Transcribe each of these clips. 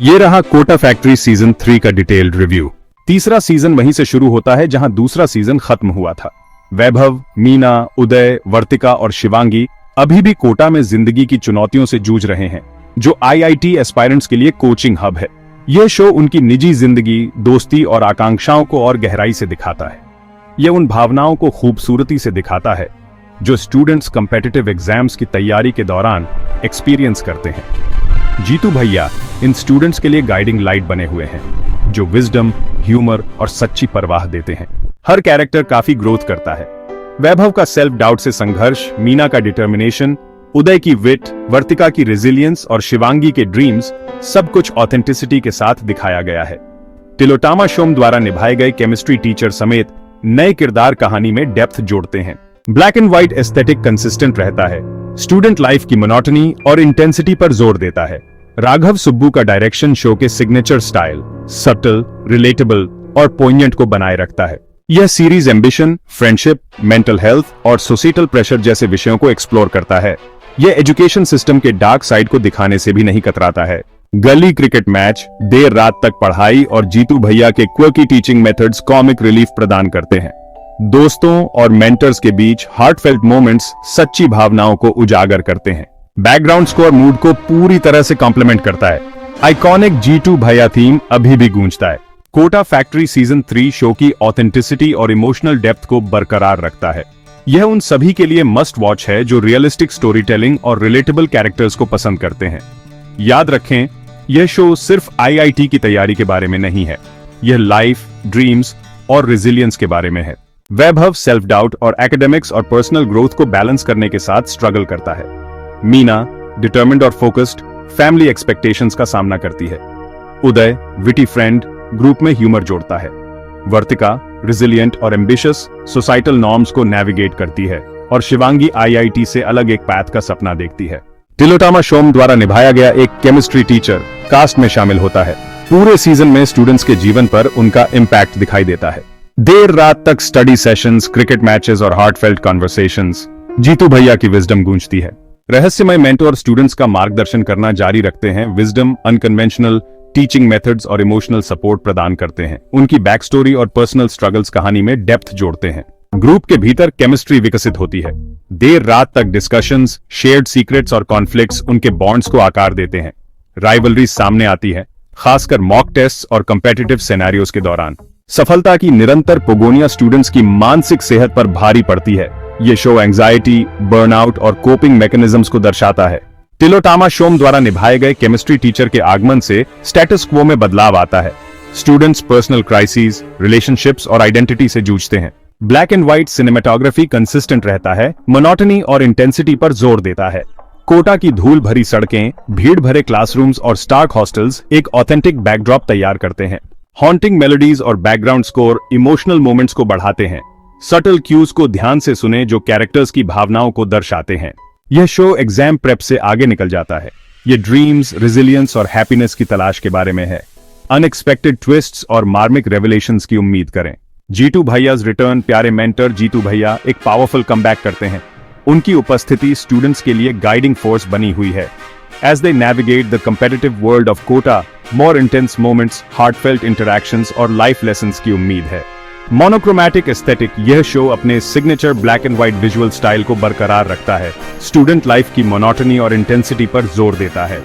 ये रहा Kota factory season 3 का डिटेल्ड रिव्यू। तीसरा सीजन वहीं से शुरू होता है जहां दूसरा सीजन खत्म हुआ था। वैभव, मीना, उदय, वर्तिका और शिवांगी अभी भी कोटा में जिंदगी की चुनौतियों से जूझ रहे हैं, जो आईआईटी एस्पायरेंट्स के लिए कोचिंग हब है। यह शो उनकी निजी जिंदगी, दोस्ती और आकांक्षाओं को और गहराई से दिखाता है। यह उन भावनाओं को खूबसूरती से दिखाता है जो स्टूडेंट्स कॉम्पिटिटिव एग्जाम्स की तैयारी के दौरान एक्सपीरियंस करते हैं। जीतू भैया इन स्टूडेंट्स के लिए गाइडिंग लाइट बने हुए हैं, जो विजडम, ह्यूमर और सच्ची परवाह देते हैं। हर कैरेक्टर काफी ग्रोथ करता है। वैभव का सेल्फ डाउट से संघर्ष, मीना का डिटर्मिनेशन, उदय की विट, वर्तिका की रेजिलियंस और शिवांगी के ड्रीम्स, सब कुछ ऑथेंटिसिटी के साथ दिखाया गया है। तिलोत्तमा शोम द्वारा निभाए गए केमिस्ट्री टीचर समेत नए किरदार कहानी में डेप्थ जोड़ते हैं। Black and white aesthetic consistent रहता है, स्टूडेंट लाइफ की मोनोटनी और इंटेंसिटी पर जोर देता है। राघव सुब्बू का डायरेक्शन शो के सिग्नेचर स्टाइल, सटल, रिलेटेबल और पोइंजेंट को बनाए रखता है। यह series ambition, friendship, mental health और सोसाइटल प्रेशर जैसे विषयों को एक्सप्लोर करता है। यह एजुकेशन सिस्टम के डार्क साइड को दिखाने से भी नहीं कतराता है। गली क्रिकेट मैच, देर रात तक पढ़ाई और जीतू भैया के quirky teaching methods comic relief प्रदान करते हैं। दोस्तों और मेंटर्स के बीच हार्टफेल्ट मोमेंट्स सच्ची भावनाओं को उजागर करते हैं। बैकग्राउंड स्कोर मूड को पूरी तरह से कॉम्प्लीमेंट करता है। आइकॉनिक जीतू भैया थीम अभी भी गूंजता है। कोटा फैक्ट्री सीजन 3 शो की ऑथेंटिसिटी और इमोशनल डेप्थ को बरकरार रखता है। यह उन सभी के लिए मस्ट वॉच है जो रियलिस्टिक स्टोरी टेलिंग और रिलेटेबल कैरेक्टर्स को पसंद करते हैं। याद रखें, यह शो सिर्फ आईआईटी की तैयारी के बारे में नहीं है, यह लाइफ, ड्रीम्स और रेजिलियंस के बारे में है। वैभव सेल्फ डाउट और एकेडमिक्स और पर्सनल ग्रोथ को बैलेंस करने के साथ स्ट्रगल करता है। मीना डिटर्मिन्ड और फोकस्ड, फैमिली एक्सपेक्टेशंस का सामना करती है। उदय विटी फ्रेंड, ग्रुप में ह्यूमर जोड़ता है। वर्तिका रिजिलियंट और एम्बिशियस, सोसाइटल नॉर्म्स को नेविगेट करती है। और शिवांगी आईआईटी से अलग एक पैथ का सपना देखती है। तिलोत्तमा शोम द्वारा निभाया गया एक केमिस्ट्री टीचर कास्ट में शामिल होता है। पूरे सीजन में स्टूडेंट्स के जीवन पर उनका इम्पैक्ट दिखाई देता है। देर रात तक स्टडी सेशंस, क्रिकेट मैचेस और हार्टफेल्ट कॉन्वर्सेशंस, जीतू भैया की विजडम गूंजती है। रहस्यमय मेंटोर स्टूडेंट्स का मार्गदर्शन करना जारी रखते हैं। विजडम, अनकन्वेंशनल टीचिंग मेथड्स और इमोशनल सपोर्ट प्रदान करते हैं। उनकी बैक स्टोरी और पर्सनल स्ट्रगल्स कहानी में डेप्थ जोड़ते हैं। ग्रुप के भीतर केमिस्ट्री विकसित होती है। देर रात तक डिस्कशंस, शेयर्ड सीक्रेट्स और कॉन्फ्लिक्ट्स उनके बॉन्ड्स को आकार देते हैं। राइवलरी सामने आती है, खासकर मॉक टेस्ट और कॉम्पिटिटिव सिनेरियोस के दौरान। सफलता की निरंतर पुगोनिया स्टूडेंट्स की मानसिक सेहत पर भारी पड़ती है। ये शो एंजाइटी, बर्नआउट और कोपिंग मैकेनिज्म्स को दर्शाता है। तिलोत्तमा शोम द्वारा निभाए गए केमिस्ट्री टीचर के आगमन से स्टेटस क्वो में बदलाव आता है। स्टूडेंट्स पर्सनल क्राइसिस, रिलेशनशिप्स और आइडेंटिटी से जूझते हैं। Black and white cinematography consistent रहता है, मोनोटनी और इंटेंसिटी पर जोर देता है। कोटा की धूल भरी सड़कें, भीड़ भरे क्लासरूम्स और स्टार्क हॉस्टल्स एक ऑथेंटिक बैकड्रॉप तैयार करते हैं। हॉन्टिंग मेलोडीज और बैकग्राउंड स्कोर इमोशनल मोमेंट्स को बढ़ाते हैं। सटल क्यूज को ध्यान से सुने जो कैरेक्टर्स की भावनाओं को दर्शाते हैं। यह शो एग्जाम प्रेप से आगे निकल जाता है। यह ड्रीम्स, रेजिलियंस और हैप्पीनेस की तलाश के बारे में है। अनएक्सपेक्टेड ट्विस्ट्स और मार्मिक रेवलेशंस की उम्मीद करें। जीतू भैया's रिटर्न, प्यारे मेंटर जीतू भैया एक पावरफुल कमबैक करते हैं। उनकी उपस्थिति स्टूडेंट्स के लिए गाइडिंग फोर्स बनी हुई है। As they navigate the competitive world of Kota, more intense moments, heartfelt interactions और life lessons की उम्मीद है। मोनोक्रोमैटिक एस्थेटिक यह शो अपने signature black and white visual style को बरकरार रखता है। स्टूडेंट लाइफ की मोनोटनी और इंटेंसिटी पर जोर देता है।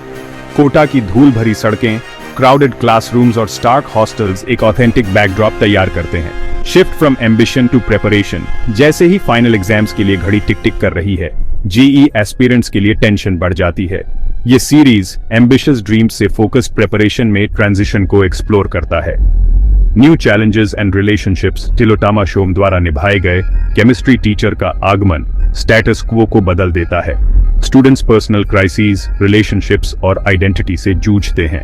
कोटा की धूल भरी सड़कें, क्राउडेड क्लासरूम्स और स्टार्क हॉस्टल्स एक ऑथेंटिक बैकड्रॉप तैयार करते हैं। Shift from ambition to preparation, जैसे ही फाइनल एग्जाम्स के लिए घड़ी टिक टिक कर रही है, जीई एस्पिरेंट्स के लिए टेंशन बढ़ जाती है। ये सीरीज एम्बिशियस ड्रीम्स से फोकस्ड प्रिपरेशन में ट्रांजिशन को एक्सप्लोर करता है। New challenges and relationships, Tilottama Shome द्वारा निभाए गए केमिस्ट्री टीचर का आगमन स्टेटस क्वो को बदल देता है। स्टूडेंट्स पर्सनल क्राइसिस, रिलेशनशिप्स और आइडेंटिटी से जूझते हैं।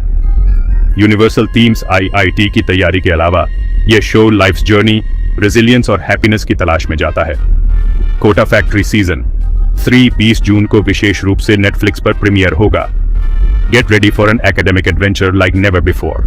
यूनिवर्सल थीम्स आईआईटी की तैयारी के अलावा यह शो लाइफ्स जर्नी, रेजिलियंस और हैप्पीनेस की तलाश में जाता है। कोटा फैक्ट्री सीजन 3 20 जून को विशेष रूप से नेटफ्लिक्स पर प्रीमियर होगा। Get ready for an academic adventure like never before.